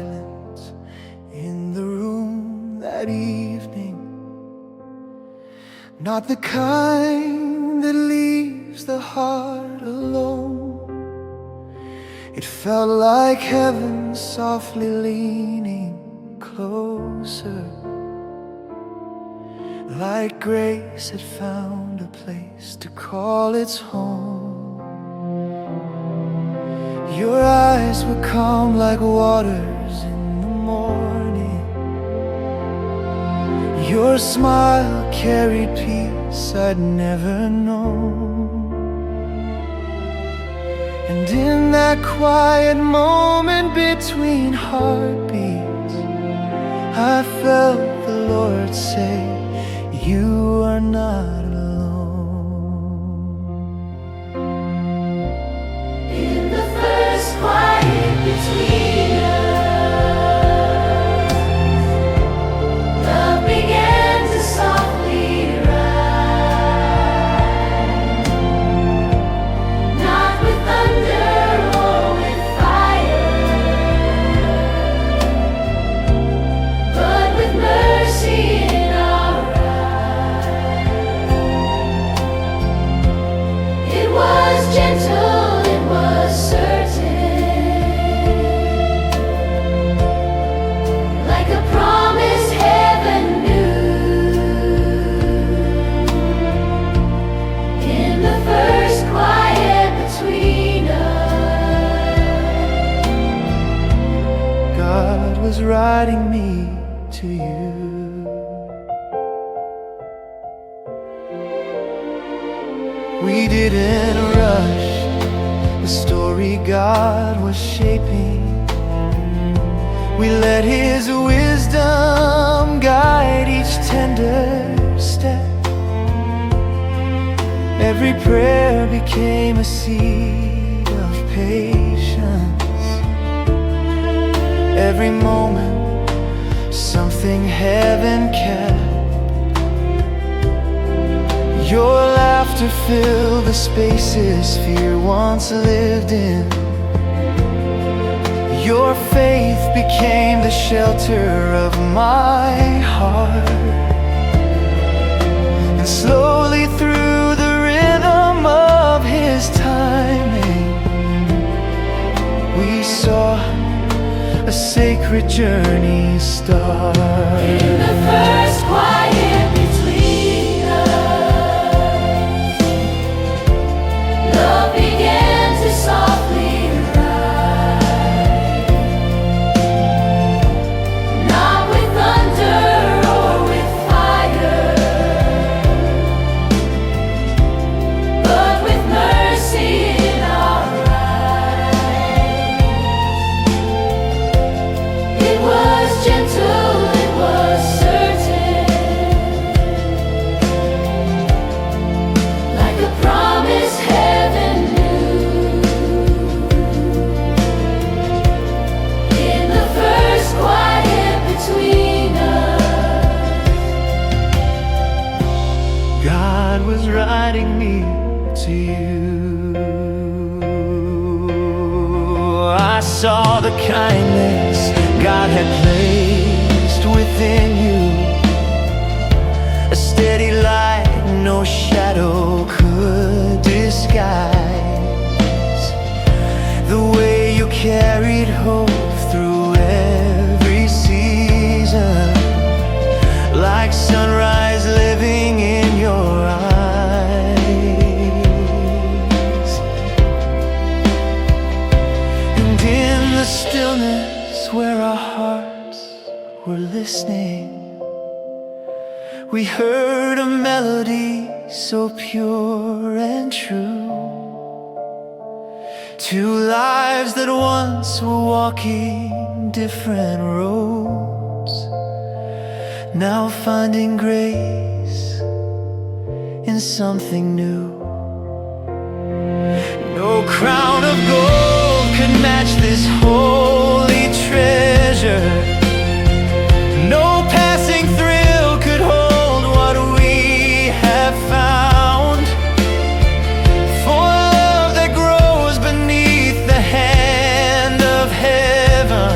silence in the room that evening, not the kind that leaves the heart alone. It felt like heaven softly leaning closer, like grace had found a place to call its home. Your eyes were calm like waters in the morning. Your smile carried peace I'd never known. And in that quiet moment between heartbeats, I felt the Lord say, "You are not alone." In the first quiet between us, love began to softly rise, not with thunder or with fire, but with mercy in our eyes. It was gentle, it was certain, like a promise heaven knew. In the first quiet between us, God was writing me to you. We didn't rush the story God was shaping. We let His wisdom guide each tender step. Every prayer became a seed of patience. Every moment, something heaven kept. Your laughter filled the spaces fear once lived in. Your faith became the shelter of my heart. And slowly through the rhythm of His timing, we saw a sacred journey start. in the first quiet between us, love began to softly rise, not with thunder or with fire, but with mercy in our eyes. It was gentle, it was certain, like a promise heaven knew. In the first quiet between us, God was writing me to you. I saw the kindness God had placed within you, a steady light no shadow could disguise. The way you carried hope through every season, like sunrise living in your eyes. And in the stillness where our hearts were listening, we heard a melody so pure and true. Two lives that once were walking different roads, now finding grace in something new. No crown of gold could match this holy treasure. No passing thrill could hold what we have found. For love that grows beneath the hand of heaven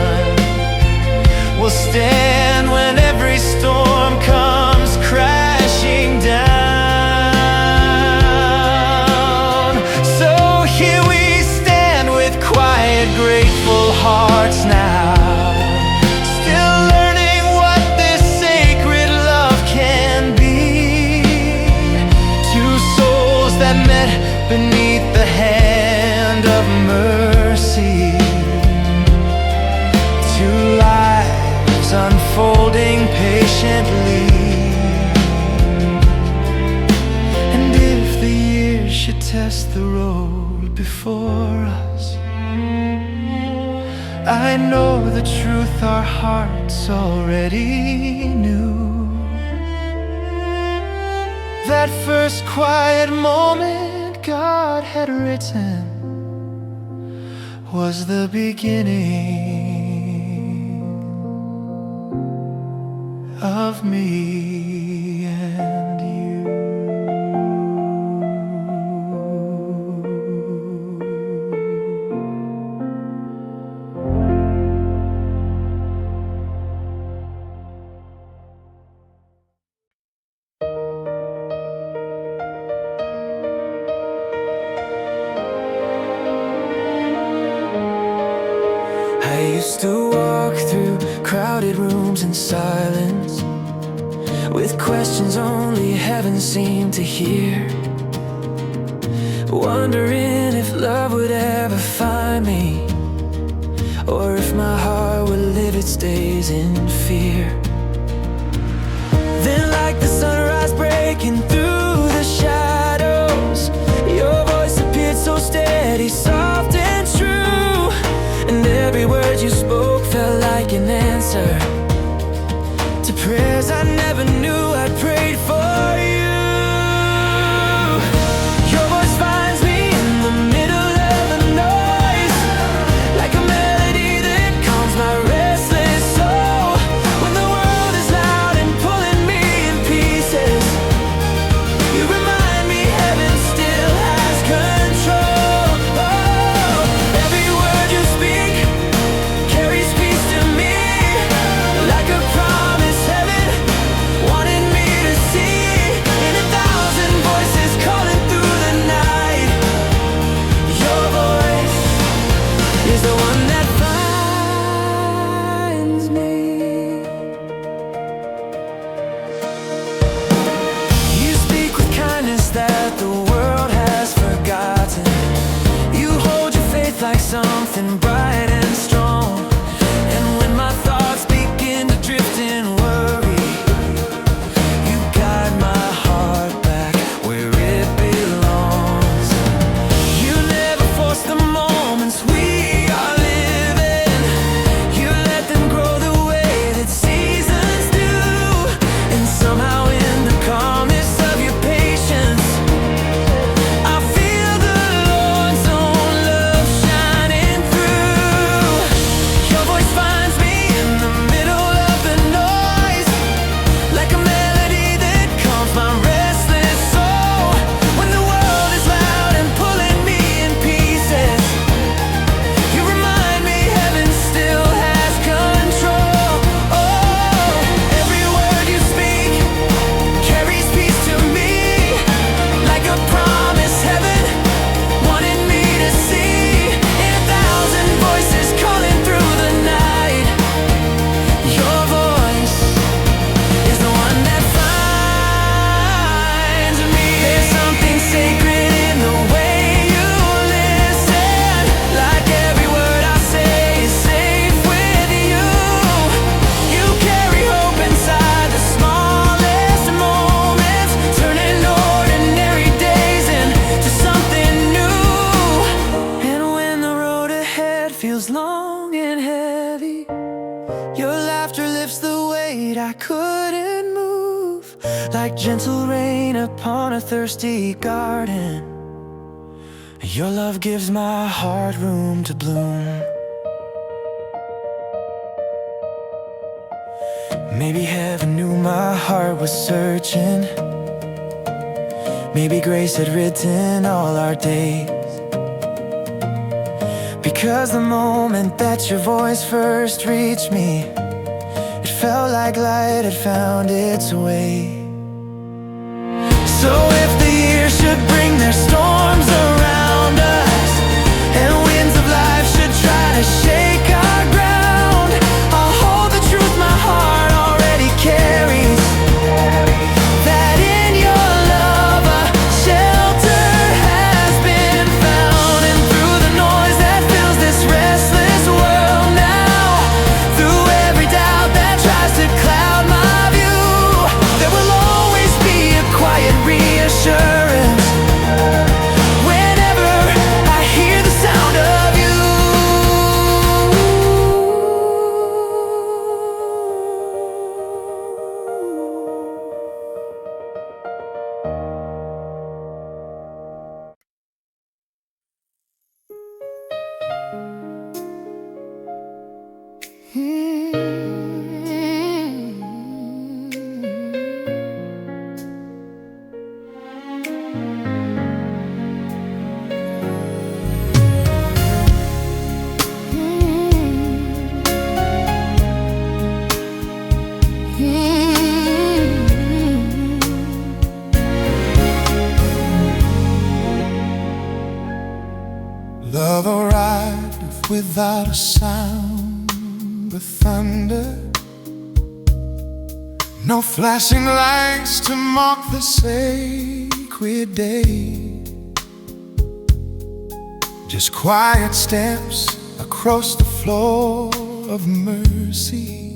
was unfolding patiently. And if the years should test the road before us, I know the truth our hearts already knew. That first quiet moment God had written was the beginning of me and you. I used to walk through crowded rooms in silence, with questions only heaven seemed to hear, wondering if love would ever find me, or if my heart would live its days in fear. Then like the sunrise breaking through the shadows, your voice appeared so steady, soft and true, and every word you spoke felt like an answer to prayers I never knew I'd prayed for you. Your voice finds me in the middle of the noise, like a melody that calms my restless soul. When the world is loud and pulling me in pieces, you remind me heaven still has control. Oh, every word you speak carries peace to me, like a promise heaven wanted me to see. In 1,000 voices calling through the night, your voice is the one that finds me. You speak with kindness that the world has forgotten. You hold your faith like something bright and strong. And when my thoughts begin to drift in worry, you guide my heart back where it belongs. You never force the moments we are living, you let them grow the way that seasons do. And somehow in the calmness of your patience, I feel the Lord's own love shining through. Your voice finds me in the middle of the noise, like a melody that calms my restless soul. When the world is loud and pulling me in pieces, you remind me heaven still has control. Oh, every word you speak carries peace to me, like a promise heaven wanted me to see. In 1,000 voices calling through the night, your voice is the one that finds me. There's something sacred in the way you listen, like every word I say is safe with you. You carry hope inside the smallest moments, turning ordinary days into something new. And when the road ahead feels long and heavy, your laughter lifts the weight I couldn't move, like gentle rain upon a thirsty garden. Your love gives my heart room to bloom. Maybe heaven knew my heart was searching, maybe grace had written all our days, because the moment that your voice first reached me, it felt like light had found its way. So if the years should bring their storms around us, and winds of life should try to shake our ground, I'll hold the truth my heart already carries, that in your love a shelter has been found. And through the noise that fills this restless world now, through every doubt that Love arrived without a sound of thunder, no flashing lights to mark the sacred day, just quiet steps across the floor of mercy.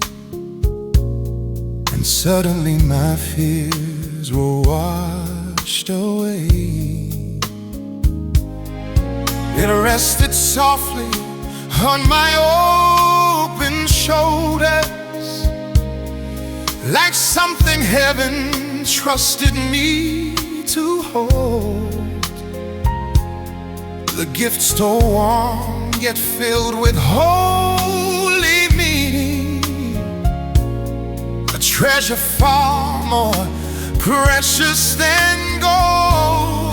And suddenly my fears were washed away. It rested softly on my open shoulders, like something heaven trusted me to hold. The gift so warm, yet filled with holy meaning, a treasure far more precious than gold.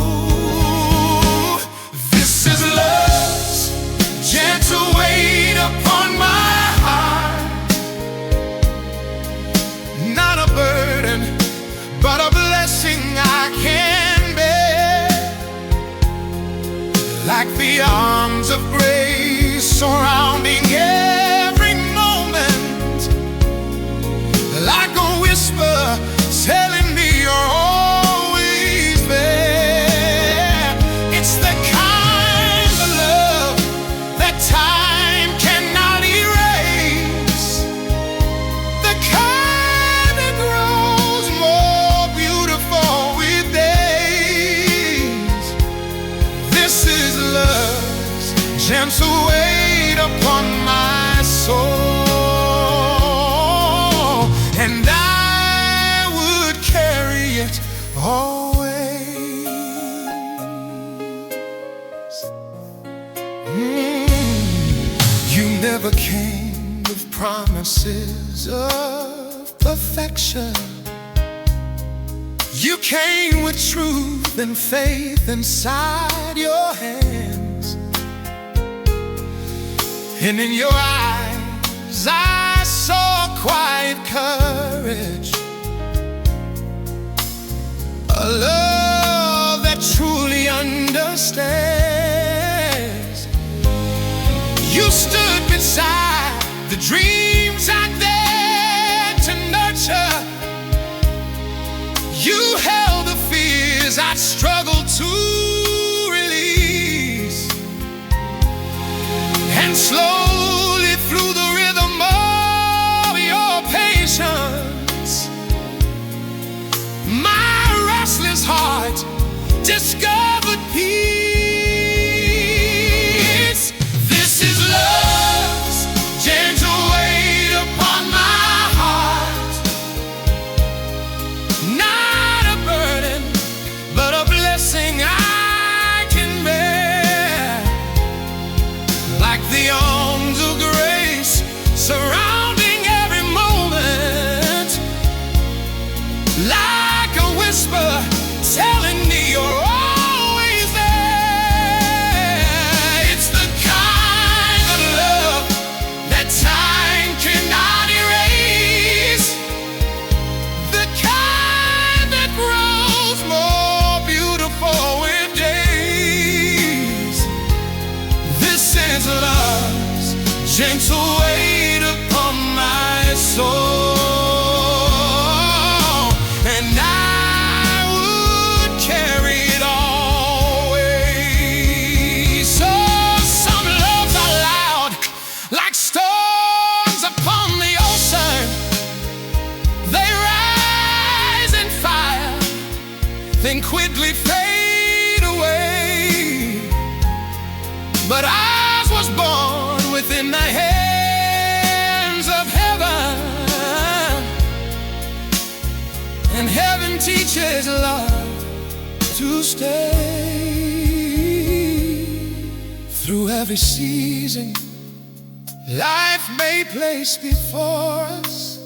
This is love's gentle weight upon my heart, not a burden, but a blessing I can bear, like the arms of grace surrounding every moment, like a whisper telling me you're always there. It's the kind of love that time cannot erase, the kind that grows more beautiful with days. This is love's gentle weight upon my soul, and I would carry it always. You never came with promises of perfection. You came with truth and faith inside your hands, and in your eyes I saw quiet courage, a love that truly understands. You stood beside the dreams I dared to nurture. You held the fears I'd struggled to release, and slowly through the rhythm of your patience, my restless heart discovered peace. This is love's gentle weight upon my heart, not a burden, but a blessing I can bear, like the arms of grace surrounding every moment, like a whisper telling me you're always there. It's the kind of love that time cannot erase, the kind that grows more beautiful with days. This is love's gentle weight upon my soul, and I would carry it always. So some loves are loud, like storms upon the ocean. They rise in fire, then quickly fade away. But ours was born within the hands of heaven, and heaven teaches love to stay through every season, Life may place before us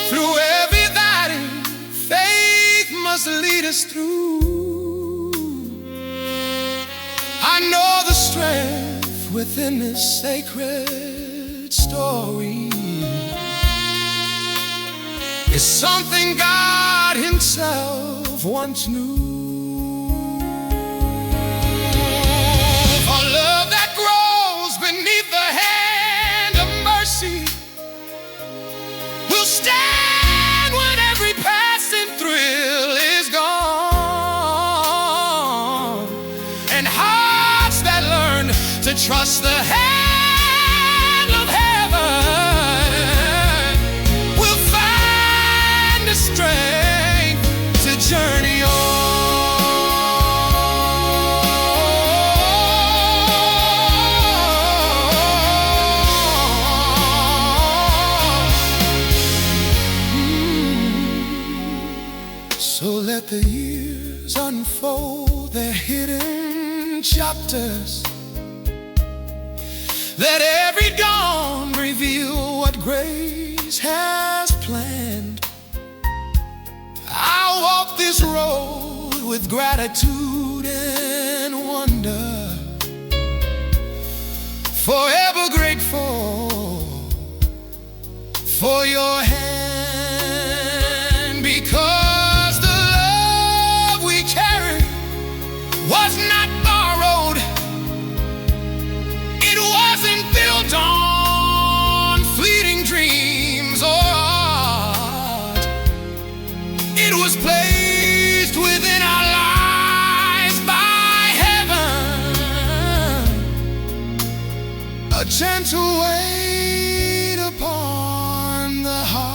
through every valley, faith must lead us through. I know the strength within this sacred story is something God Himself once knew. For love that grows beneath the hand of mercy will stand when every passing thrill is gone, and hearts that learn to trust the hand of heaven will find the strength to journey on. So let the years unfold their hidden chapters. Let every dawn reveal what grace has planned. I'll walk this road with gratitude and wonder, forever grateful for your hand, because the love we carry was not borrowed. It wasn't built on fleeting dreams or art. It was placed within our lives by heaven, a gentle weight upon the heart.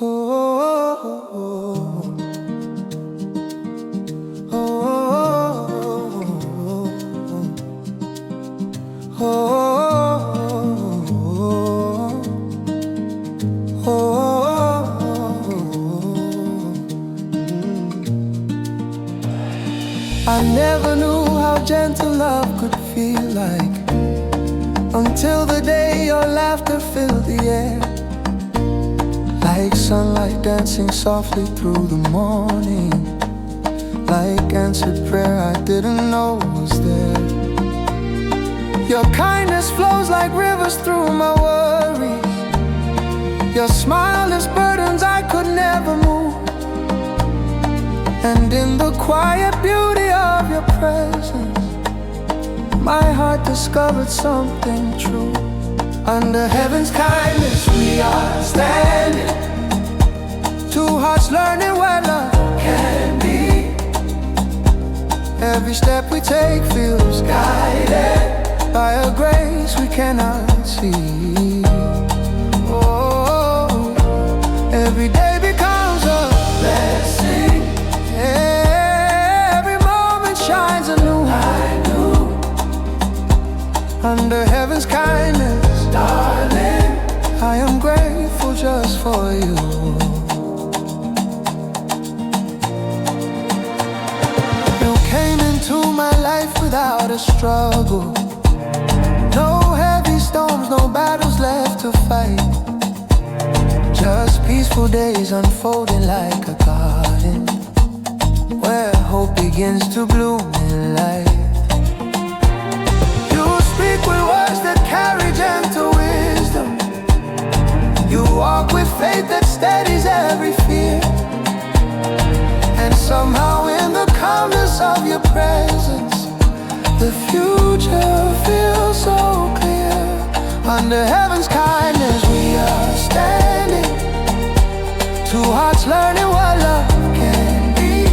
Oh, oh, oh, oh, oh, I never knew how gentle love could feel like, until the day your laughter filled the air, like sunlight dancing softly through the morning, like answered prayer I didn't know was there. Your kindness flows like rivers through my worry. Your smile is burdens I could never move. And in the quiet beauty of your presence, my heart discovered something true. Under heaven's kindness we are standing, two hearts learning what love can be. Every step we take feels guided by a grace we cannot see. Oh, every day becomes a blessing. Every moment shines anew. Under heaven's kindness, darling, I am grateful just for you. You came into my life without a struggle, no heavy storms, no battles left to fight, just peaceful days unfolding like a garden where hope begins to bloom in light. Speak with words that carry gentle wisdom. You walk with faith that steadies every fear. And somehow in the calmness of your presence, the future feels so clear. Under heaven's kindness we are standing, two hearts learning what love can be.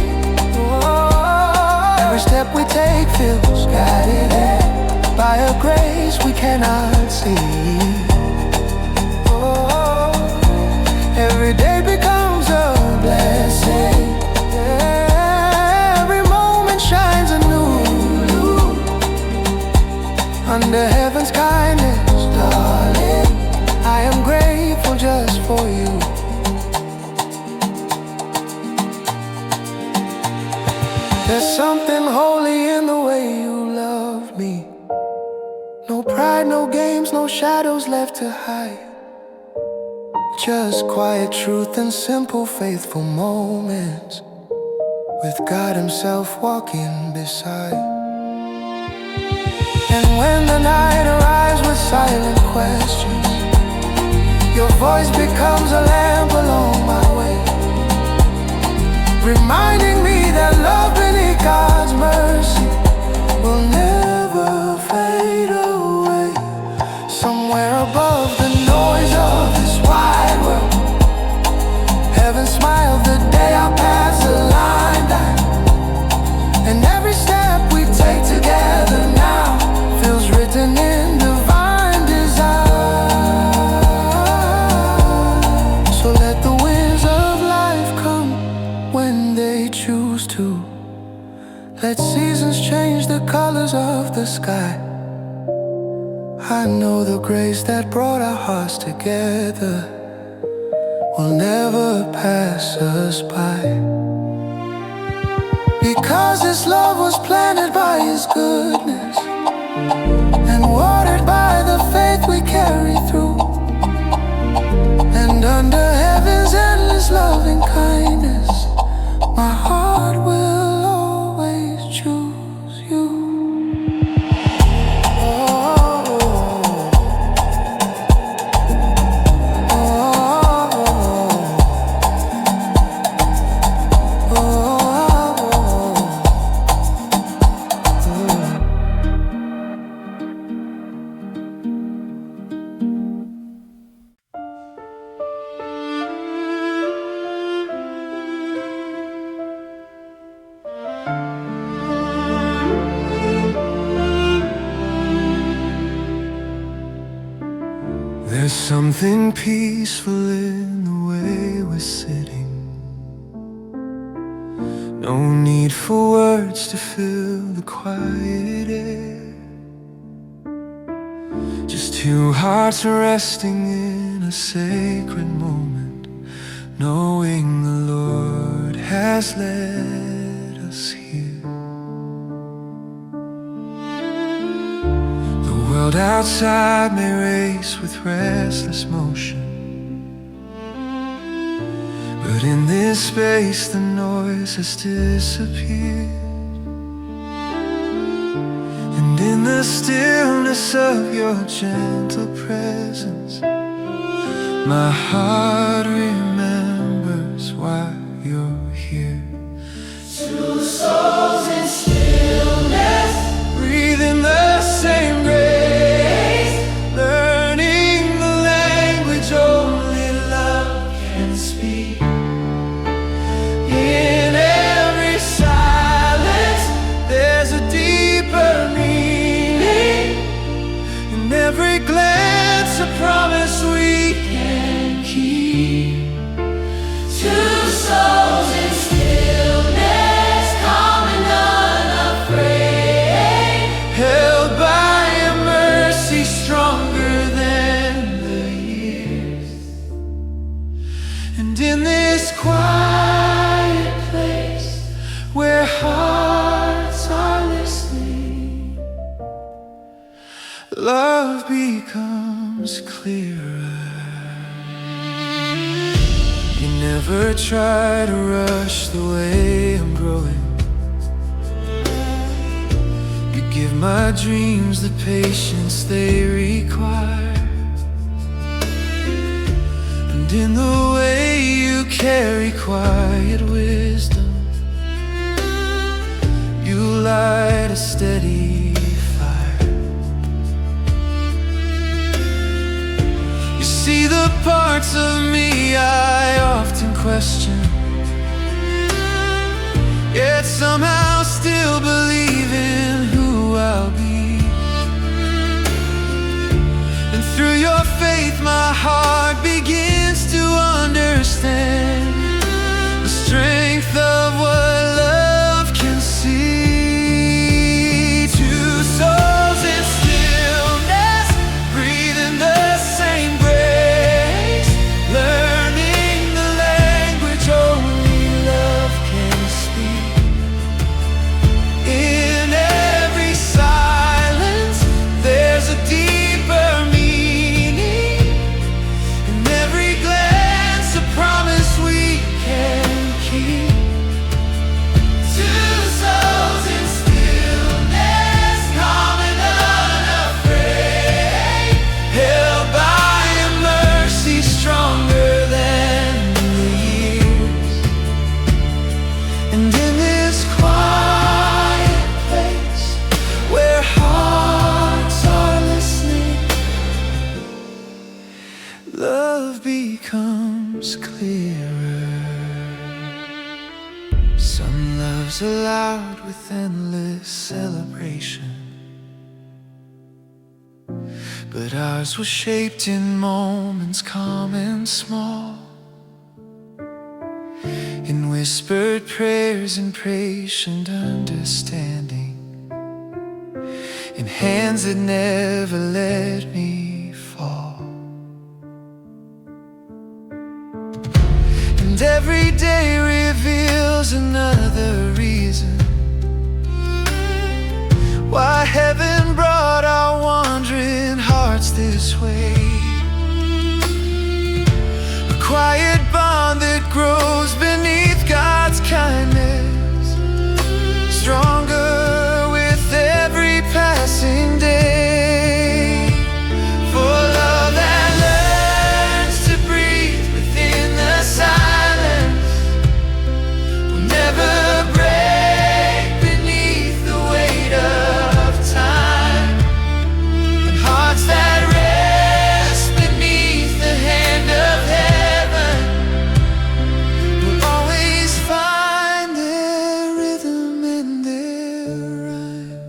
Every step we take feels guided by a grace we cannot see. Oh, every day becomes a blessing. Every moment shines anew. under heaven's kindness, darling, I am grateful just for you. There's something holy in the way you love me. No pride, no games, no shadows left to hide. Just quiet truth and simple faithful moments, with God himself walking beside. And when the night arrives with silent questions, your voice becomes a lamp along my way, reminding me that love beneath God's mercy will never fade away. Somewhere above the noise of this wide world, heaven smiled the day I passed the line down. And every step we take together now feels written in divine design. So let the winds of life come when they choose to. Let seasons change the colors of the sky. I know the grace that brought our hearts together will never pass us by, because this love was planted by his goodness and watered by the faith we carry through. And under heaven's endless loving kindness, my heart will always choose you. There's something peaceful in the way we're sitting. No need for words to fill the quiet air. Just two hearts resting in a sacred moment, knowing the Lord has led us here. The world outside may race with restless motion, but in this space the noise has disappeared. And in the stillness of your gentle presence, my heart remembers why you're here. Two souls in stillness, breathing the same grace, learning the language only love can speak. In every silence there's a deeper meaning, in every glance a promise we can keep. Two souls in stillness, calm and unafraid, held by a mercy stronger than the years. And in this quiet place where hearts are listening, love becomes clearer. You never try to rush the way I'm growing. You give my dreams the patience they require. And in the way you carry quiet wisdom, you light a steady fire. You see the parts of me I often question, yet somehow still believe in who I'll be. And through your faith my heart begins to understand the strength of what love can see. Two souls in stillness, love becomes clearer. Some loves allowed with endless celebration, but ours was shaped in moments calm and small, in whispered prayers and patient understanding, in hands that never let me fall. And every day reveals another reason why heaven brought our wandering hearts this way. A quiet bond that grows beneath God's kindness, stronger with every passing day. For love that learns to breathe within the silence will never break beneath the weight of time, and hearts that rest beneath the hand of heaven will always find their rhythm and their rhyme.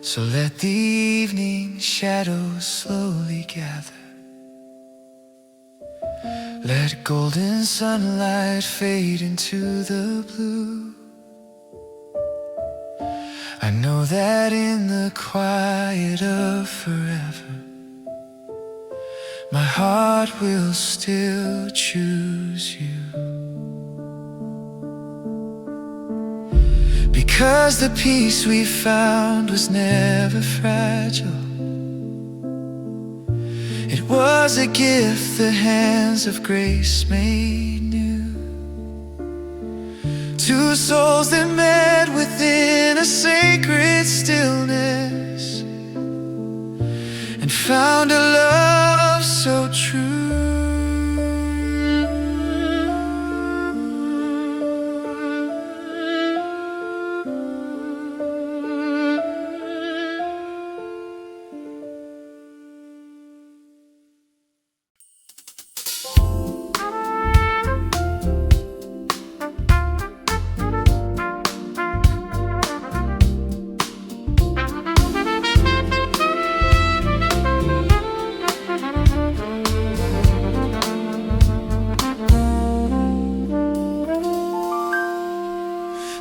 So let the evening shadows slowly gather, let golden sunlight fade into the blue. I know that in the quiet of forever, my heart will still choose you. Because the peace we found was never fragile. It was a gift the hands of grace made new. Two souls that met within a sacred stillness and found a love so true.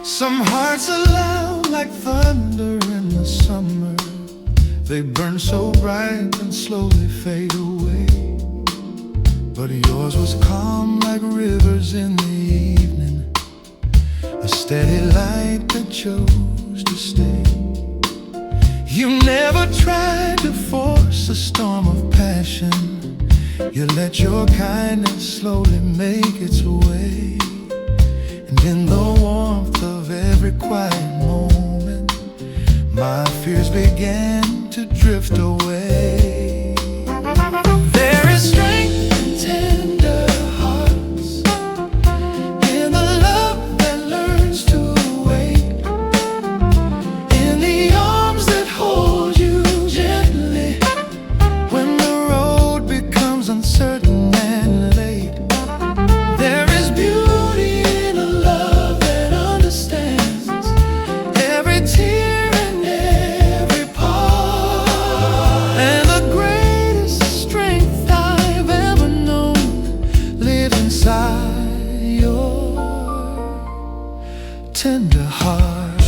Some hearts are loud like thunder in the summer. They burn so bright and slowly fade away. But yours was calm like rivers in the evening, a steady light that chose to stay. You never tried to force a storm of passion. You let your kindness slowly make its way. And in the warmth of every quiet moment, my fears began to drift away. There is strength in tender hearts, in the love that learns to wait, in the arms that hold you gently when the road becomes uncertain and late. There is beauty in a love that understands every tear and every part. And the greatest strength I've ever known lives inside your tender heart.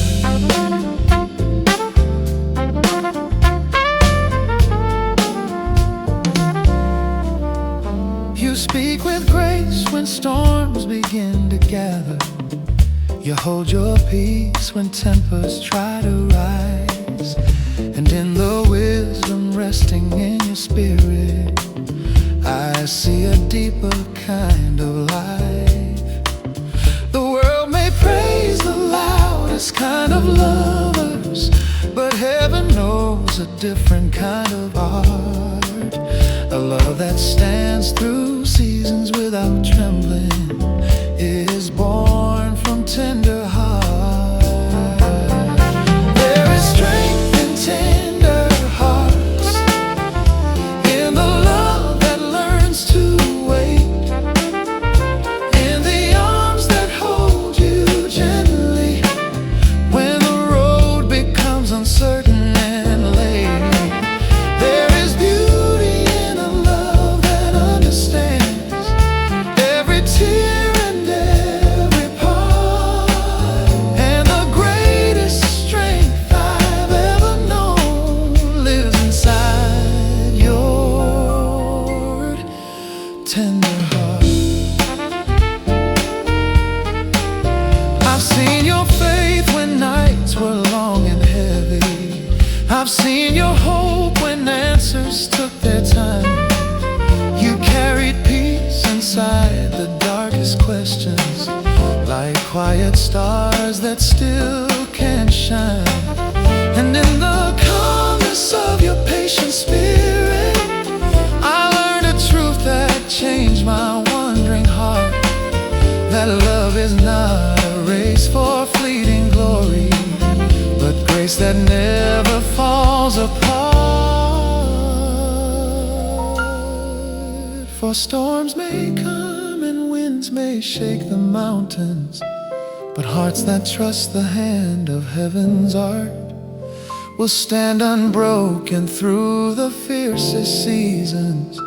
You speak with grace when storms begin to gather. You hold your peace when tempers try to rise. And in the wisdom resting in your spirit, I see a deeper kind of life. The world may praise the loudest kind of lovers, but heaven knows a different kind of art. A love that stands through seasons without trembling is born from tender hearts. There is strength in tender hearts, that still can shine. And in the calmness of your patient spirit, I learned a truth that changed my wandering heart, that love is not a race for fleeting glory, but grace that never falls apart. For storms may come and winds may shake the mountains, but hearts that trust the hand of heaven's art will stand unbroken through the fiercest seasons,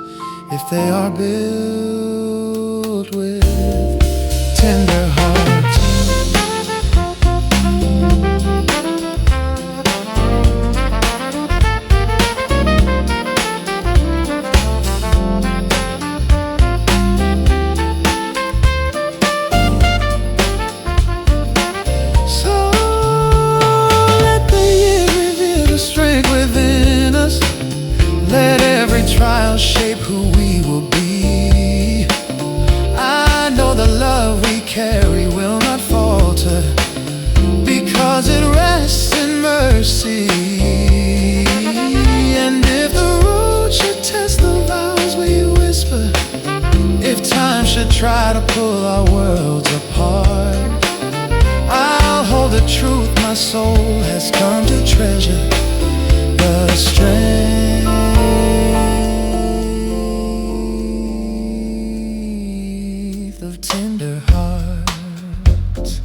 if they are built with tender hearts. Let every trial shape who we will be. I know the love we carry will not falter, because it rests in mercy. And if the road should test the vows we whisper, if time should try to pull our worlds apart, I'll hold the truth my soul has come to treasure, the strength of tender hearts.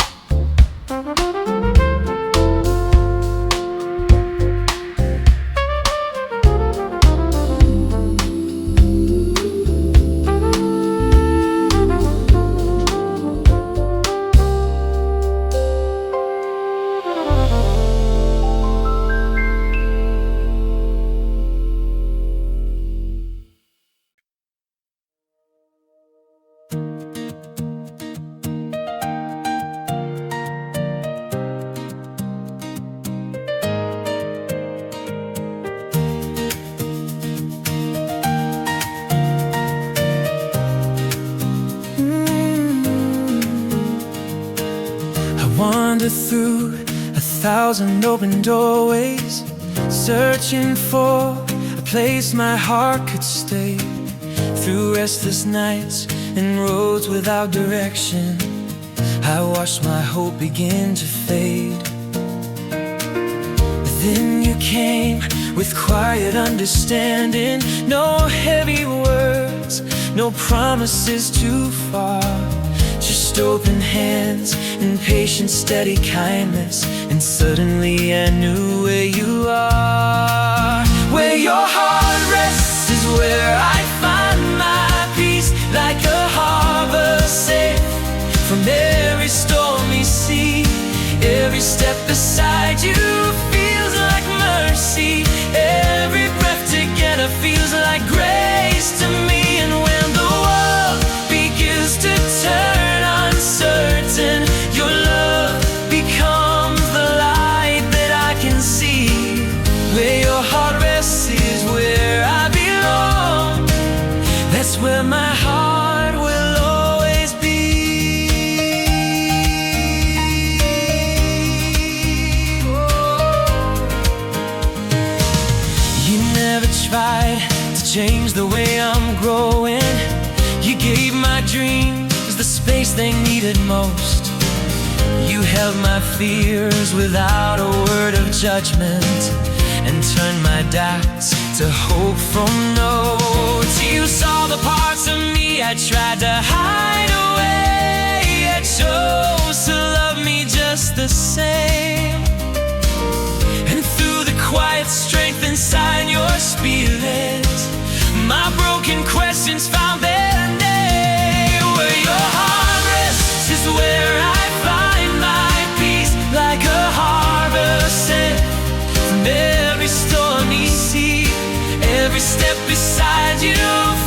Wander through 1,000 open doorways, searching for a place my heart could stay. Through restless nights and roads without direction, I watched my hope begin to fade. But then you came with quiet understanding, no heavy words, no promises too far, just open hands and patient, steady kindness. And suddenly I knew where you are. Where your heart rests is where I find my peace, like a harbor safe from every stormy sea. Every step beside you feels like mercy. Every breath together feels like grace to me. And when the world begins to turn uncertain, your love becomes the light that I can see. Where your heart rests is where I belong. That's where my heart will always be. You never tried to change the way I'm growing. You gave my dreams the space they needed most. You held my fears without a word of judgment, and turned my doubts to hope from notes. You saw the parts of me I tried to hide away, and chose to love me just the same. And through the quiet strength inside your spirit, my broken questions found their name. Where your heart rests is where I find my peace, like a harbor safe from every stormy sea. Every step beside you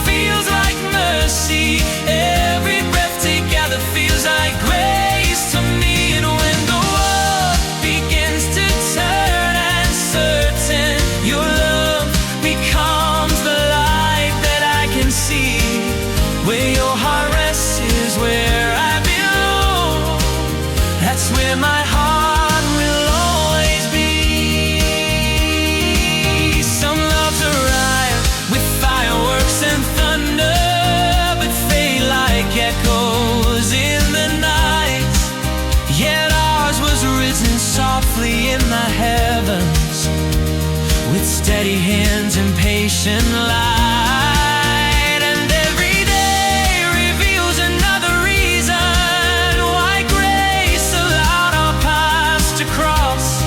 feels like mercy. Every breath together feels like grace to me. And when the world begins to turn uncertain, your love becomes the light that I can see. Where your heart rests is where I belong. That's where my heart steady hands and patient light. And every day reveals another reason why grace allowed our paths to cross.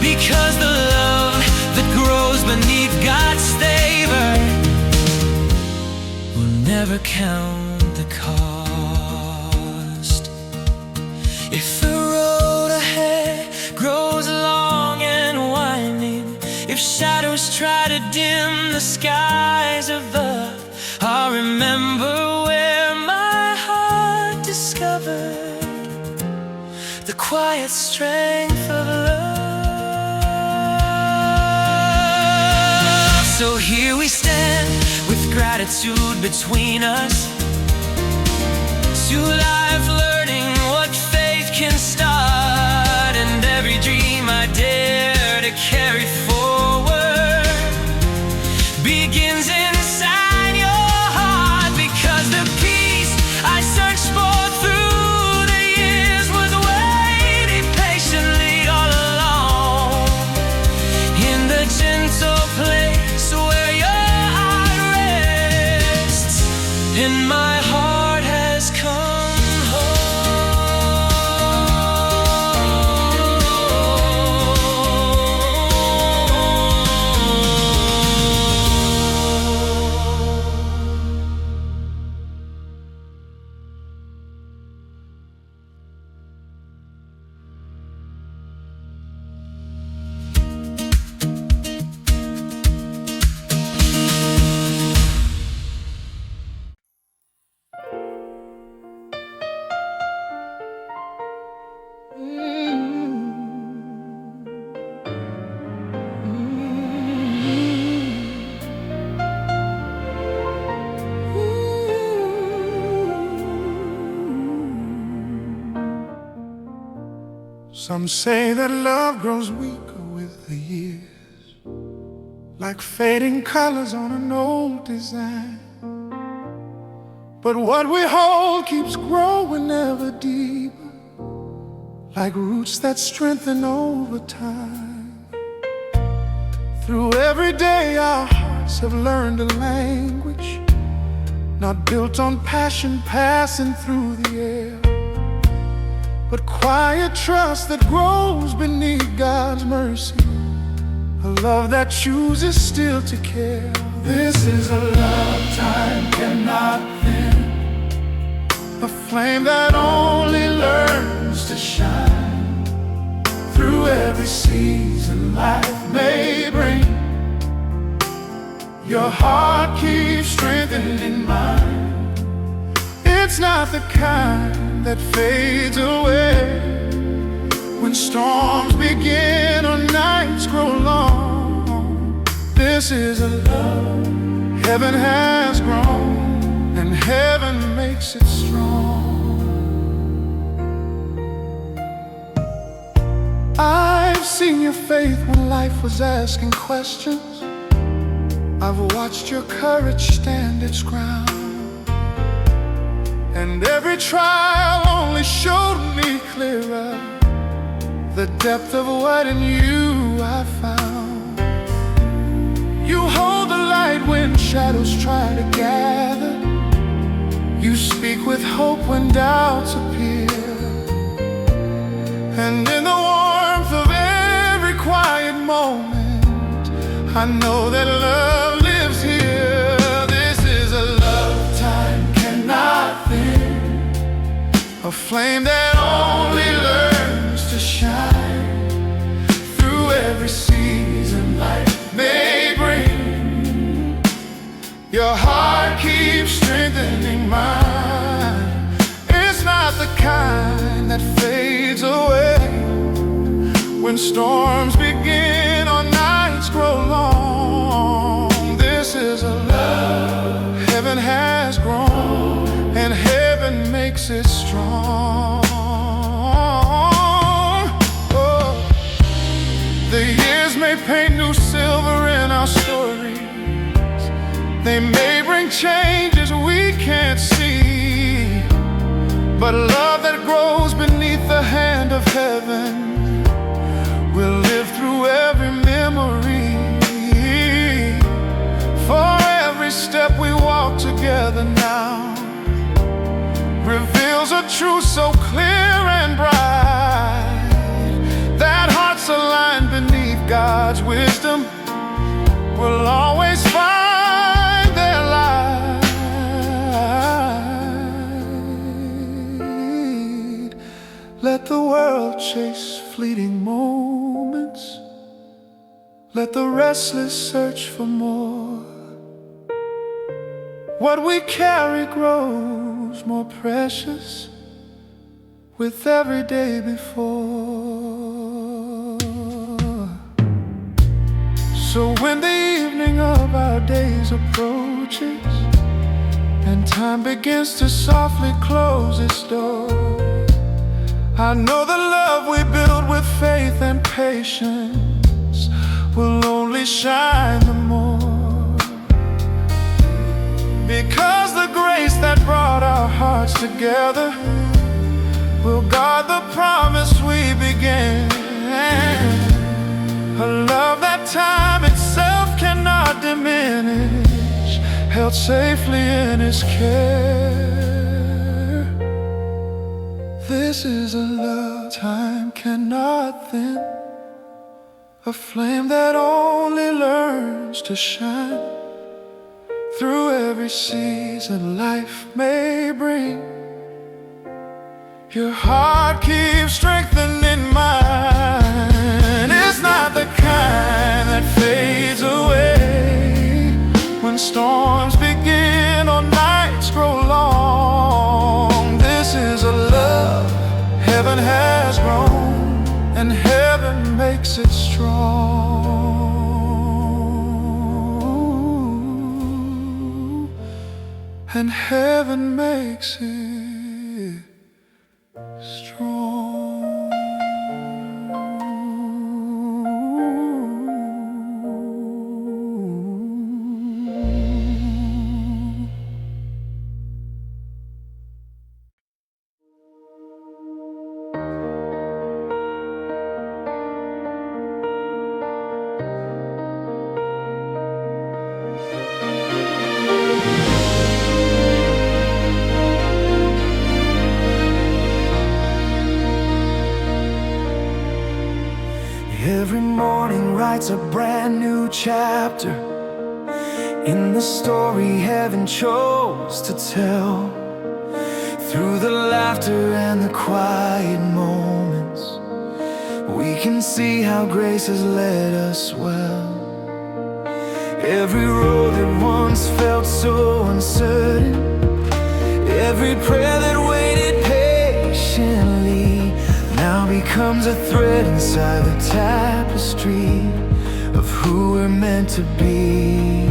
Because the love that grows beneath God's favor will never count the cost. If the road ahead grows long and winding, if shadows try to dim the skies above, I'll remember where my heart discovered the quiet strength of love. So here we stand with gratitude between us, to life learning what faith can start. And every dream I dare to carry forward begins inside your heart. Because the peace I searched for through the years was waiting patiently all along in the gentle place where your heart rests. And my heart has come Some say that love grows weaker with the years, like fading colors on an old design. But what we hold keeps growing ever deeper, like roots that strengthen over time. Through every day our hearts have learned a language, not built on passion passing through the air, but quiet trust that grows beneath God's mercy, a love that chooses still to care. This is a love time cannot thin, a flame that only learns to shine through every season life may bring. Your heart keeps strengthening mine. It's not the kind that fades away when storms begin or nights grow long. This is a love heaven has grown, and heaven makes it strong. I've seen your faith when life was asking questions. I've watched your courage stand its ground, and every trial only showed me clearer the depth of what in you I found. You hold the light when shadows try to gather. You speak with hope when doubts appear. And in the warmth of every quiet moment, I know that love lives here. This is a love time cannot thin, a flame that only learns to shine through every season life may bring. Your heart keeps strengthening mine. It's not the kind that fades away when storms begin or nights grow long. This is a love heaven has grown, and heaven makes it strong. Oh. The years may paint new silver in our stories. They may bring changes we can't see, but love that grows beneath the hand of heaven will live through every memory. truth so clear and bright that hearts aligned beneath God's wisdom will always find their light. Let the world chase fleeting moments, let the restless search for more. What we carry grows more precious with every day before. So when the evening of our days approaches and time begins to softly close its door, I know the love we build with faith and patience will only shine the more. Because the grace that brought our hearts together will guard the promise we began. A love that time itself cannot diminish, held safely in His care. This is a love time cannot thin, a flame that only learns to shine through every season life may bring. Your heart keeps strengthening mine. It's not the kind that fades away when storms begin or nights grow long. This is a love heaven has grown, and heaven makes it strong, and heaven makes it strong. Every morning writes a brand new chapter in the story heaven chose to tell. Through the laughter and the quiet moments, we can see how grace has led us well. Every road that once felt so uncertain, every prayer that waited patiently, now becomes a thread inside the tapestry of who we're meant to be.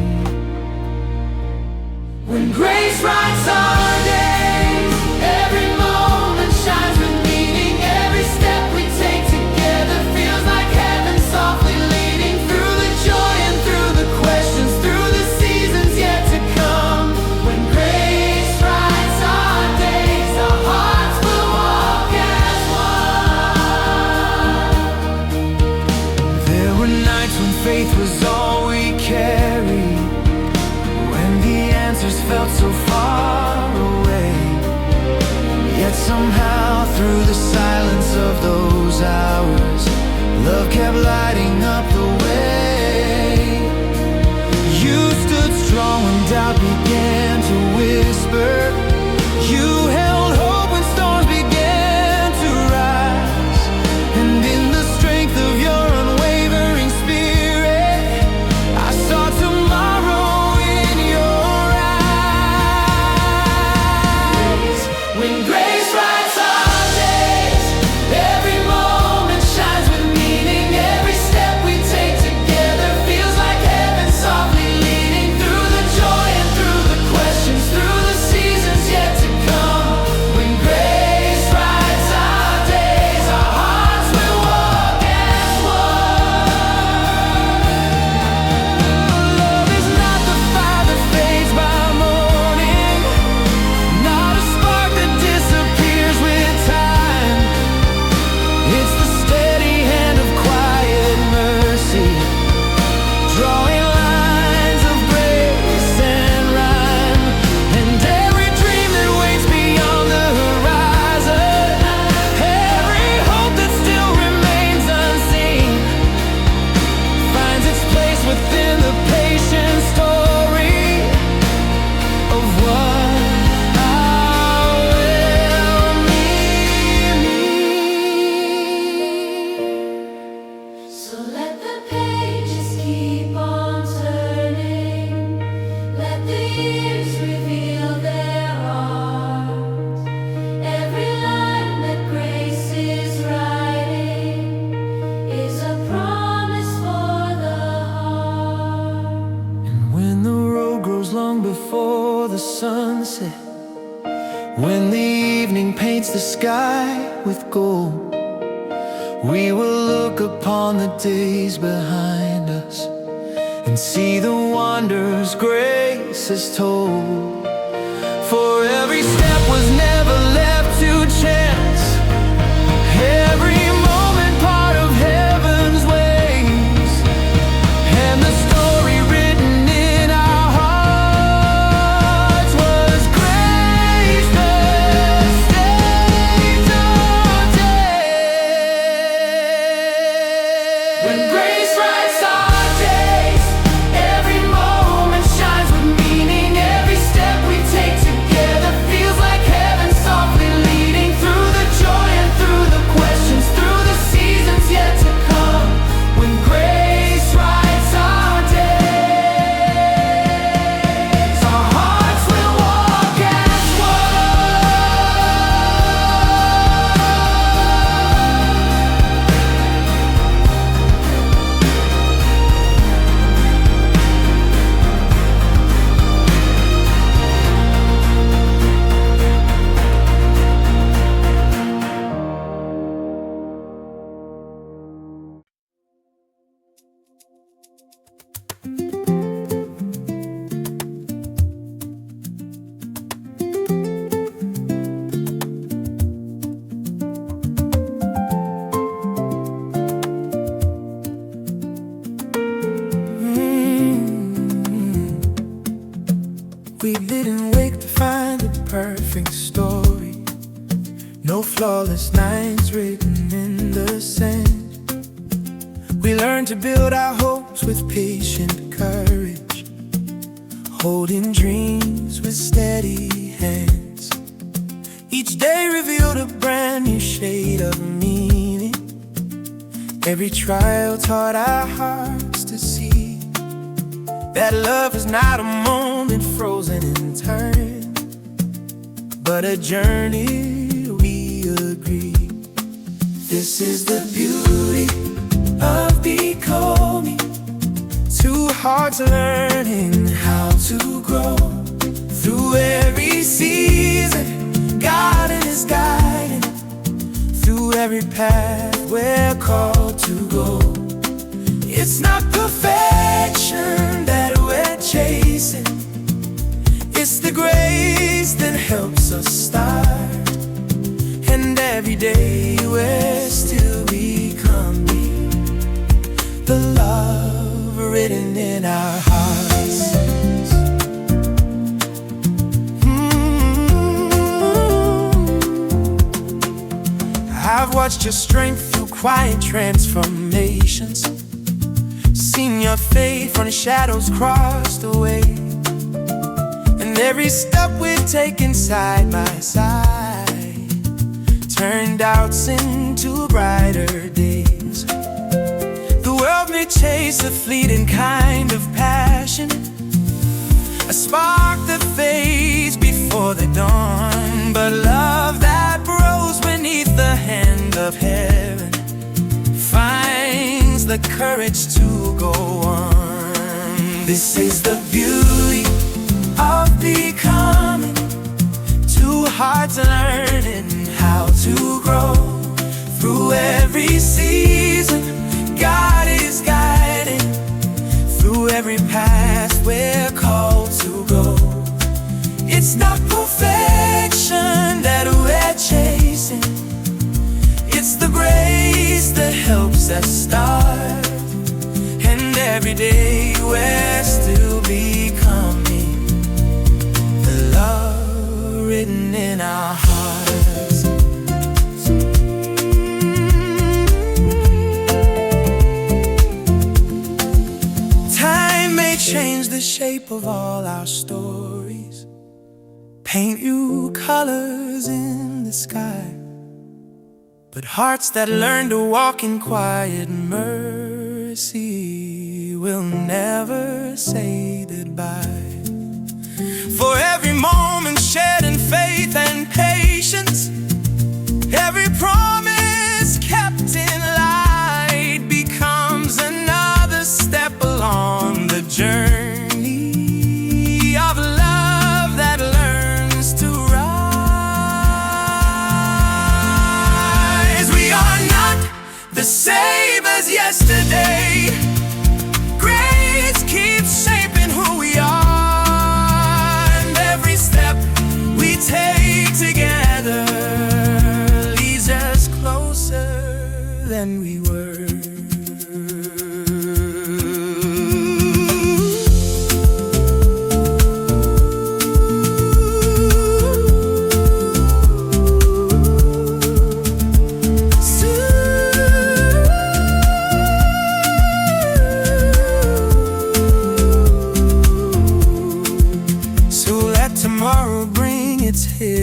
When grace writes our days, every moment shines with meaning. Every step we take together feels like heaven softly leading through the joy and through the questions, through the seasons yet to come. When grace writes our days, our hearts will walk as one. There were nights when faith was all we carried, when the answers felt so far away. Yet somehow through the silence of those hours, love kept lighting up the way. You stood strong when doubt began to whisper. You held hope when storms began to rise. And in the strength of your unwavering spirit, I saw tomorrow in your eyes. When grace writes our days, every moment shines with meaning. Every step we take together feels like heaven softly leading through the joy and through knows long before the sunset, when the evening paints the sky with gold, we will look upon the days behind us and see the wonders grace has told. For every step was never left to chance, every moment part of heaven's ways, and the story written in our hearts was grace that saved our day. When grace writes our days, every moment shines with meaning. Every step we take together feels like heaven softly leading through the joy and through the questions, through the seasons yet to come. When grace writes our days, our hearts will walk as We didn't wake to find the perfect story, no flawless lines written in the sand. We learned to build our hopes with patient courage, holding dreams with steady hands. Each day revealed a brand new shade of meaning. Every trial taught our hearts to see that love is not a moment frozen in time, but a journey we agree. This is the beauty of becoming, two hearts learning how to grow. Through every season, God is guiding. Through every path we're called to go. It's not perfection that we're chasing, it's the grace that helps us start. And every day we're still becoming the love written in our hearts. I've watched your strength through quiet transformations, seen your faith when the shadows crossed away, and every step we've taken side by side turned doubts into brighter days. The world may chase a fleeting kind of passion, a spark that fades before the dawn, but love that grows beneath the hand of heaven finds the courage to go on. This is the beauty of becoming, two hearts learning how to grow. Through every season, God is guiding. Through every path we're called to go. It's not perfection that we're chasing, it's the grace that helps us start. And every day we're still becoming the love written in our hearts. Time may change the shape of all our stories, paint new colors in the sky, but hearts that learn to walk in quiet mercy will never say goodbye. For every moment shared in faith and patience, every promise kept in light becomes another step along the journey.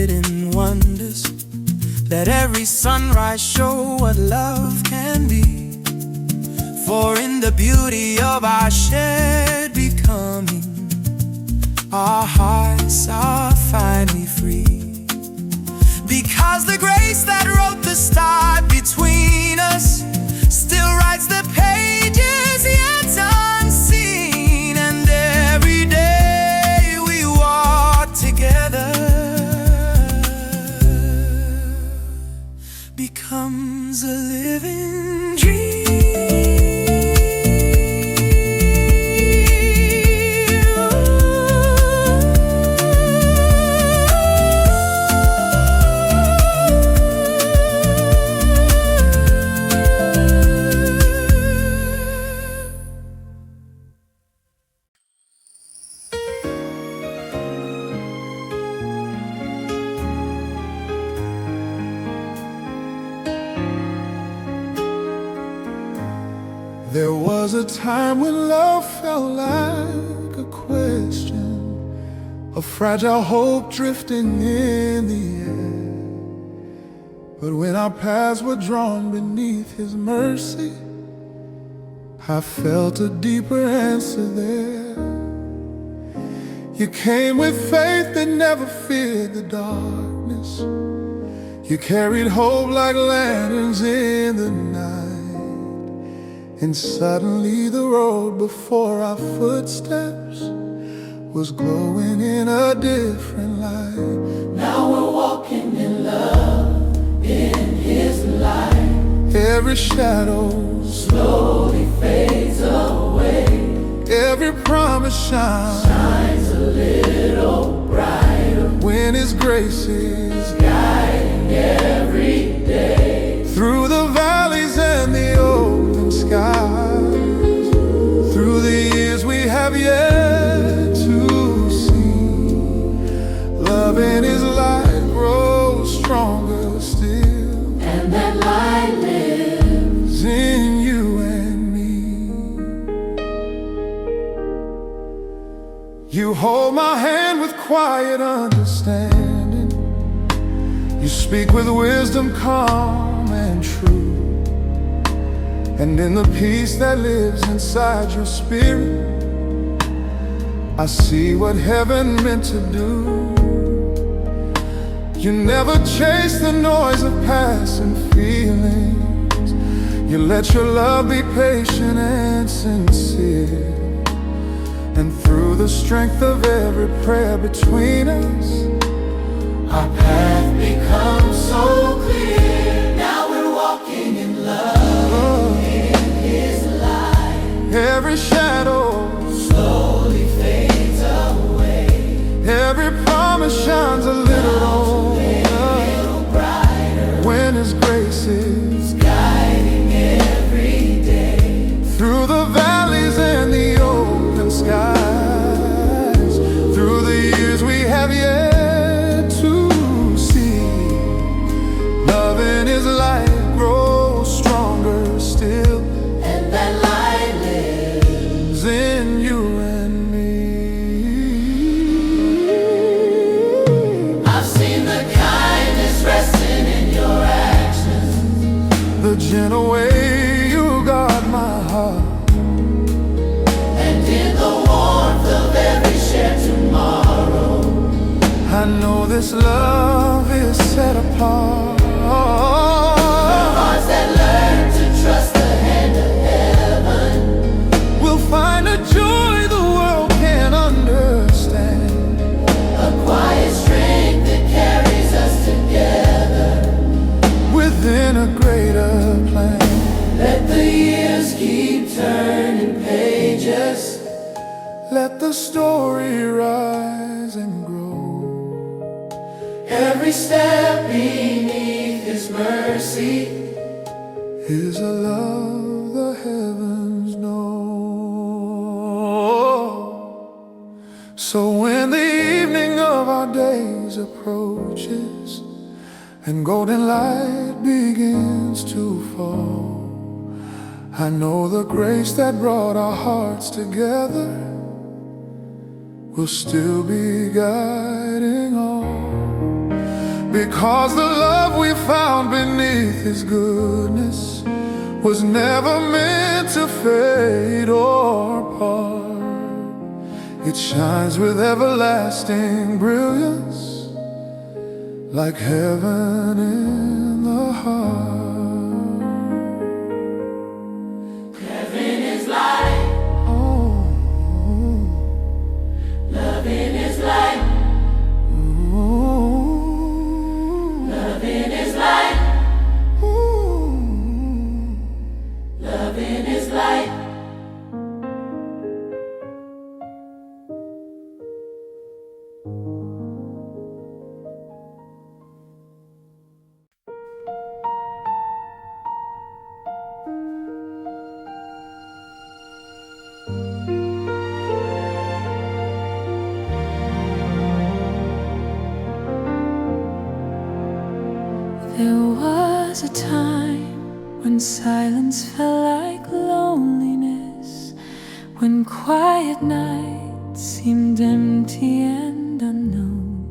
hidden wonders. Let every sunrise show what love can be. For in the beauty of our shared becoming, our hearts are finally free. Because the grace that wrote the start between us still writes the pages yet unseen. And every day we walk together becomes a living dream. There was a time when love felt like a question, a fragile hope drifting in the air. But when our paths were drawn beneath His mercy, I felt a deeper answer there. You came with faith that never feared the darkness. You carried hope like lanterns in the night. And suddenly the road before our footsteps was glowing in a different light. Now we're walking in love, in His light. Every shadow slowly fades away. Every promise shines a little brighter when His grace is guiding every day. Through the valleys and the open skies, through the years we have yet to see, love in His light grows stronger still. And that light lives in you and me. You hold my hand with quiet understanding. You speak with wisdom calm and true. And in the peace that lives inside your spirit, I see what heaven meant to do. You never chase the noise of passing feelings. You let your love be patient and sincere. And through the strength of every prayer between us, our path becomes so clear. Now we're walking in love, in His light. Every shadow slowly fades away. Every promise shines a little brighter when His grace is guiding every day. Through the valleys and the open skies, through the years we have yet to see, love in His light grows stronger still. And that light lives in you and me. I've seen the kindness resting in your actions, The gentle way you guard my heart, and in the warmth of every shared tomorrow. I know this love is set apart. Hearts that learn to trust the hand of heaven We'll find a joy the world can't understand. a quiet strength that carries us together. Within a greater plan, Let the years keep turning pages. let the story rise and grow. Every step beneath His mercy Is a love the heavens know. So when the evening of our days approaches and golden light begins to fall, I know the grace that brought our hearts together will still be guiding all. because the love we found beneath His goodness was never meant to fade or part. It shines with everlasting brilliance, like heaven in the heart. Heaven is light. Oh, Loving is light. Loving is light. Loving is light. There was a time when silence felt like loneliness, when quiet nights seemed empty and unknown.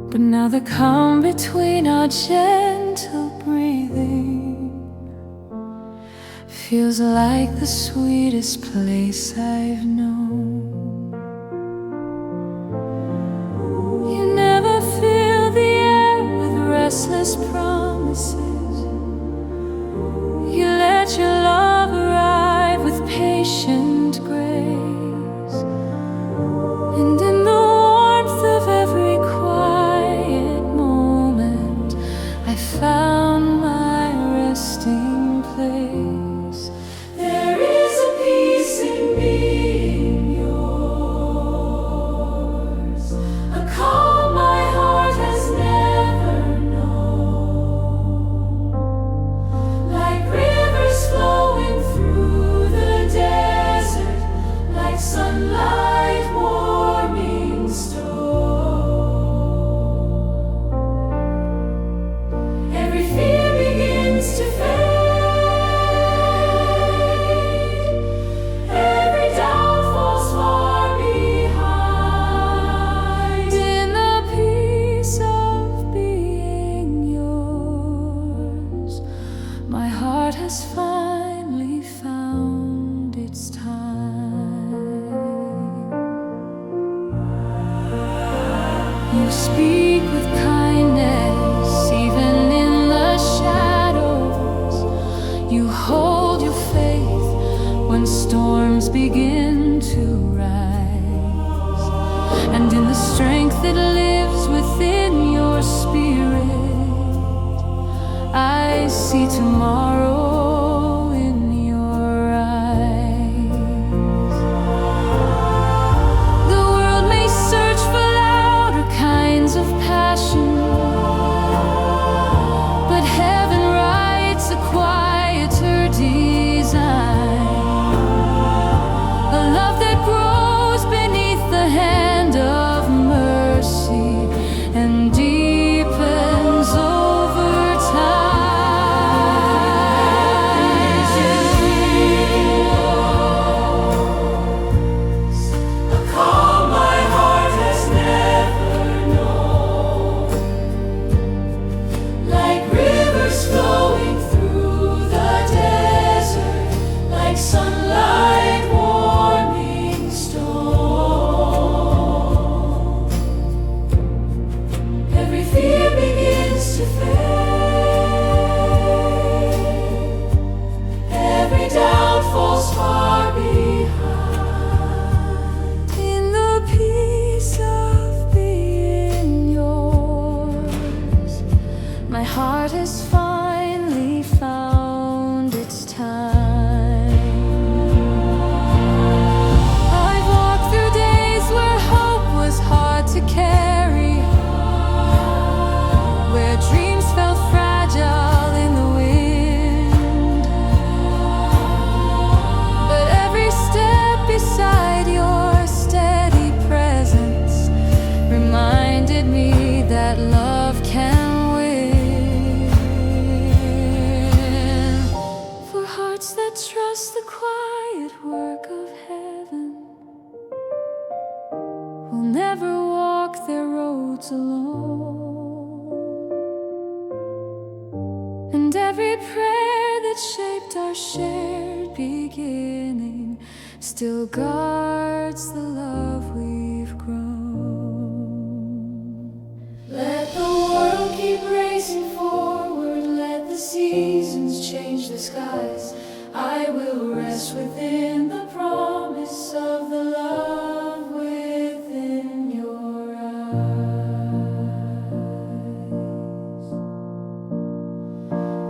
But now the calm between our gentle breathing feels like the sweetest place I've known. You never fill the air with restless promises. You let your love arrive with patient grace, and in the warmth of every quiet moment I found my resting place. There is a peace in being yours, a calm my heart has never known, like rivers flowing through the desert, like sunlight warming stone. Every fear begins to fade, every doubt falls far behind. In the peace of being yours, my heart has finally found its time. You speak with kindness even in the shadows. You hold your faith when storms begin to rise, and in the strength that lives within your spirit, I see tomorrow in your eyes. The world may search for louder kinds of passion, but heaven writes a quieter design, a love that grows beneath the hand of mercy and deepens over time. A calm my heart has never known, like rivers flowing through the desert, like sunlight warming stone. will never walk their roads alone. And every prayer that shaped our shared beginning still guards the love we've grown. Let the world keep racing forward, let the seasons change the skies. I will rest within the promise of the love within your eyes.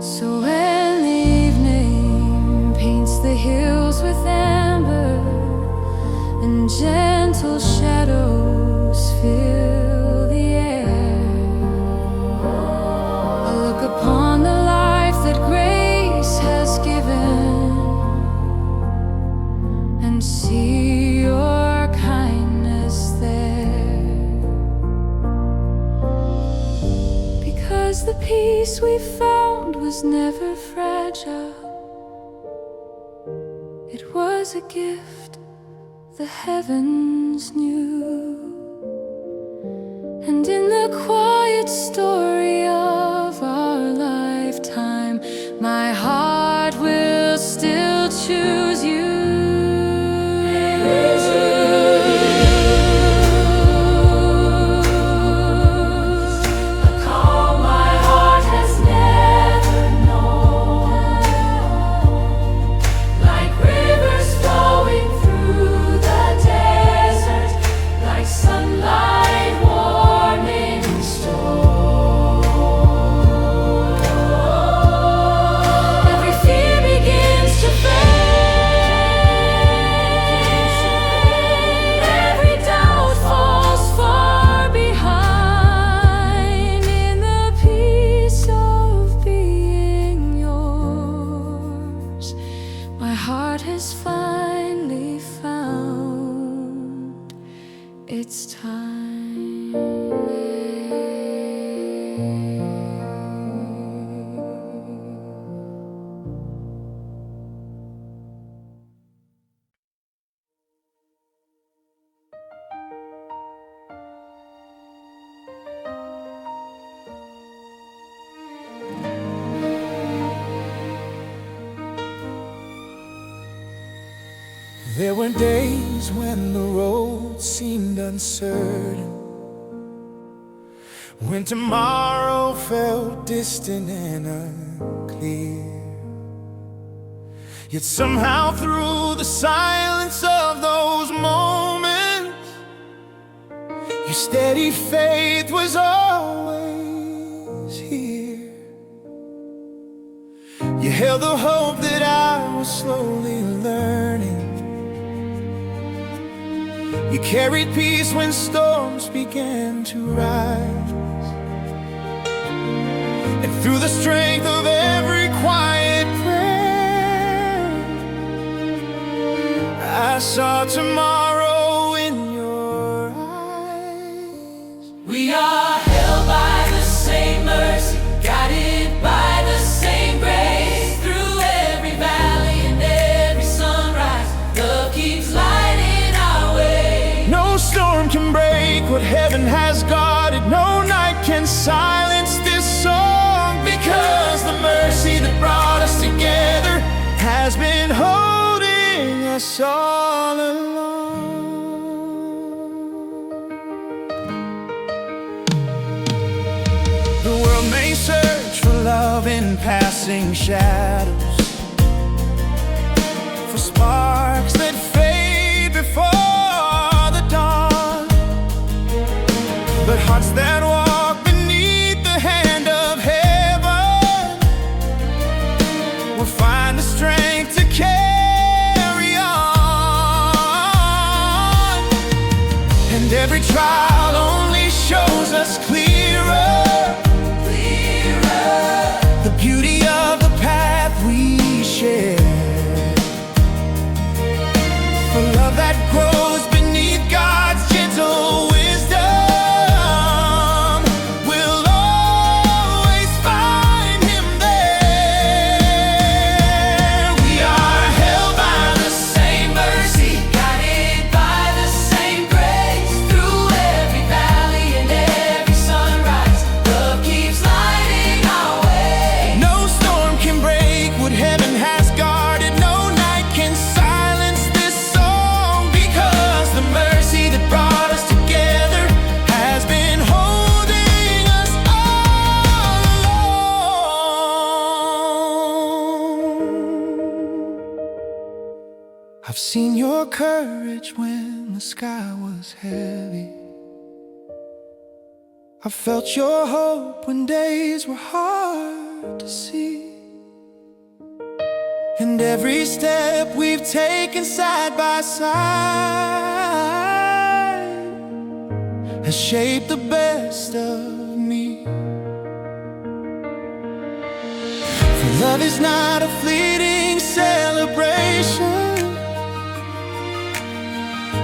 So when the evening paints the hills with amber and gentle shadows fill the air, I look upon the life that grace has given and see your kindness there. Because the peace we found was never fragile, it was a gift the heavens knew. And in the quiet story of our lifetime, my heart will still choose you. A calm my heart has never known, like rivers flowing through the desert, like sunlight warming stone. Every fear begins to fade, every doubt falls far behind. In the peace of being yours, my heart has finally found its time. There were days when the road seemed uncertain, when tomorrow felt distant and unclear. Yet somehow through the silence of those moments, your steady faith was always here. You held the hope that I was slowly learning. You carried peace when storms began to rise. And through the strength of every quiet prayer, I saw tomorrow in your eyes. We are held by the same mercy, guided by the same grace. Through every valley and every sunrise, love keeps lighting our way. No storm can break what heaven has guarded. No night can silence this song, because the mercy that brought us together has been holding us all along. The world may search for love in passing shadows, for sparks that fade before the dawn, but hearts that walk beneath the hand of heaven will find the strength to carry on. And every trial only shows us clearer the beauty of the path we share. For love that grows beneath God's gentle wisdom will always find Him there. We are held by the same mercy, Guided by the same grace. Through your courage when the sky was heavy. I felt your hope when days were hard to see. And every step we've taken side by side has shaped the best of me. For love is not a fleeting celebration,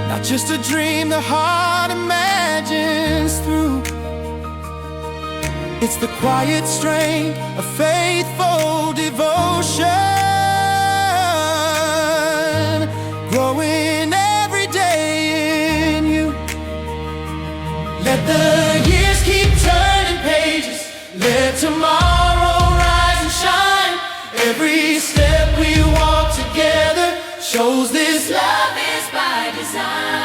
not just a dream the heart imagines through. It's the quiet strength of faithful devotion, growing every day in you. Let the years keep turning pages, let tomorrow rise and shine. Every step we walk together shows this love is by design.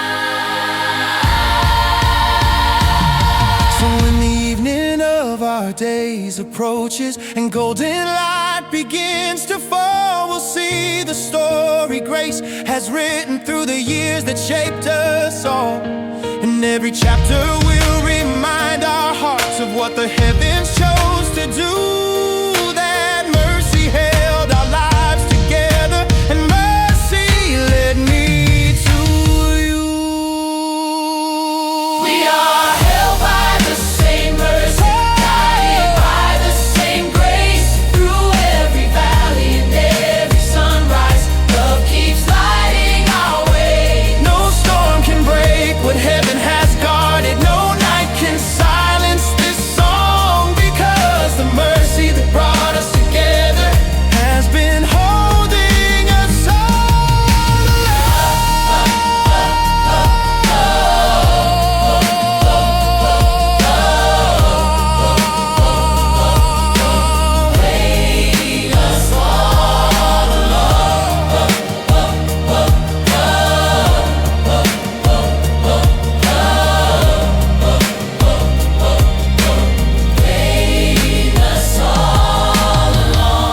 So when the evening of our days approaches and golden light begins to fall, we'll see the story grace has written through the years that shaped us all. And every chapter will remind our hearts of what the heavens chose to do. That mercy held our lives together, and mercy led me to you. We are held by the same mercy, guided by the same grace. Through every valley and every sunrise, love keeps lighting our way. No storm can break what heaven has guarded. No night can silence this song, because the mercy that brought us together has been holding us all along. Lead us all lead us all along.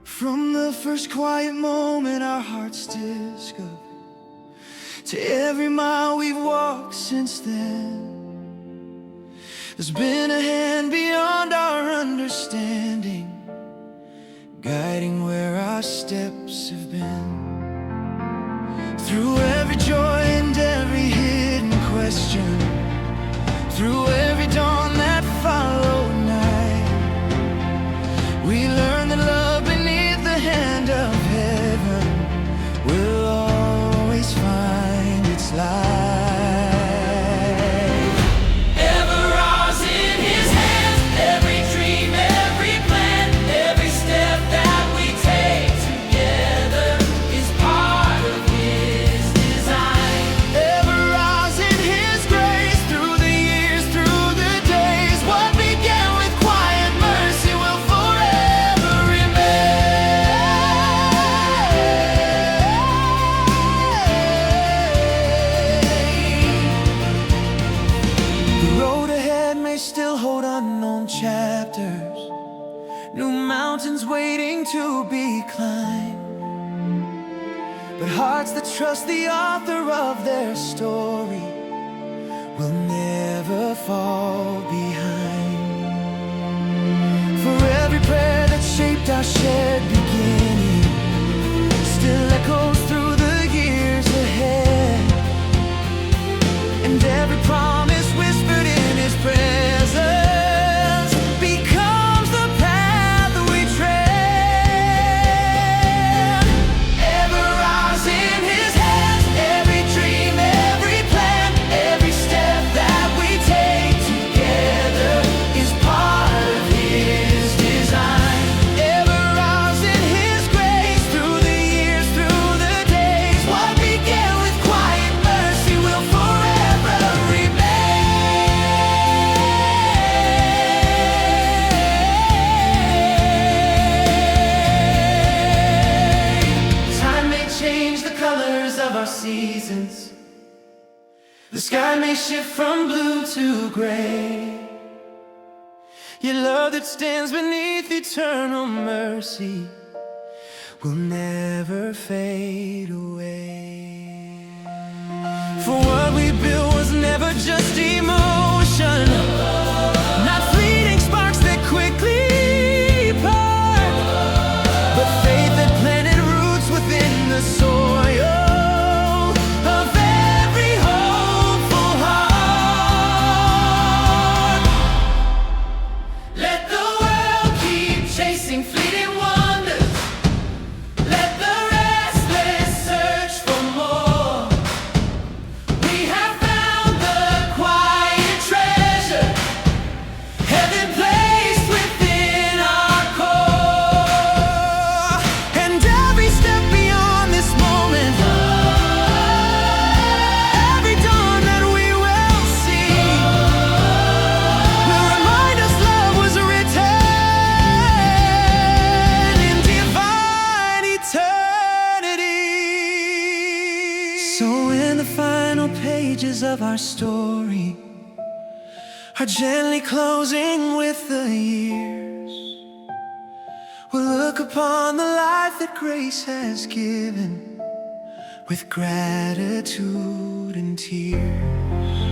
From the first quiet moment our hearts discovered, to every mile we've walked since then, there's been a hand beyond our understanding, guiding where our steps have been. Through every joy and every hidden question, through every dawn that followed night, we learned that love beneath the hand of heaven will always find its light. Ever ours in His hands, every dream, every plan, every step that we take together is part of His design. Ever ours in His grace, through the years, through the days, what began with quiet mercy will forever remain. The road ahead may still hold unknown chapters, new mountains waiting to be climbed, but hearts that trust the author of their story will never fall behind. For every prayer that shaped our shared beginning still echoes through the years ahead, and every promise whispered in His presence becomes the path that we tread. Ever ours in His hands, every dream, every plan, The sky may shift from blue to gray. Your love that stands beneath eternal mercy will never fade away. For what we built was never just emotion, not fleeting sparks that quickly burn, but faith that planted roots within the soil of every hopeful heart. Let the world keep chasing fleeting wonders. Let the restless search for more. We have found the quiet treasure heaven placed within our core. And every step beyond this moment, every dawn that we will see, will remind us love was written in divine eternity. So when the final pages of our story are gently closing with the years, we'll look upon the life that grace has given with gratitude and tears.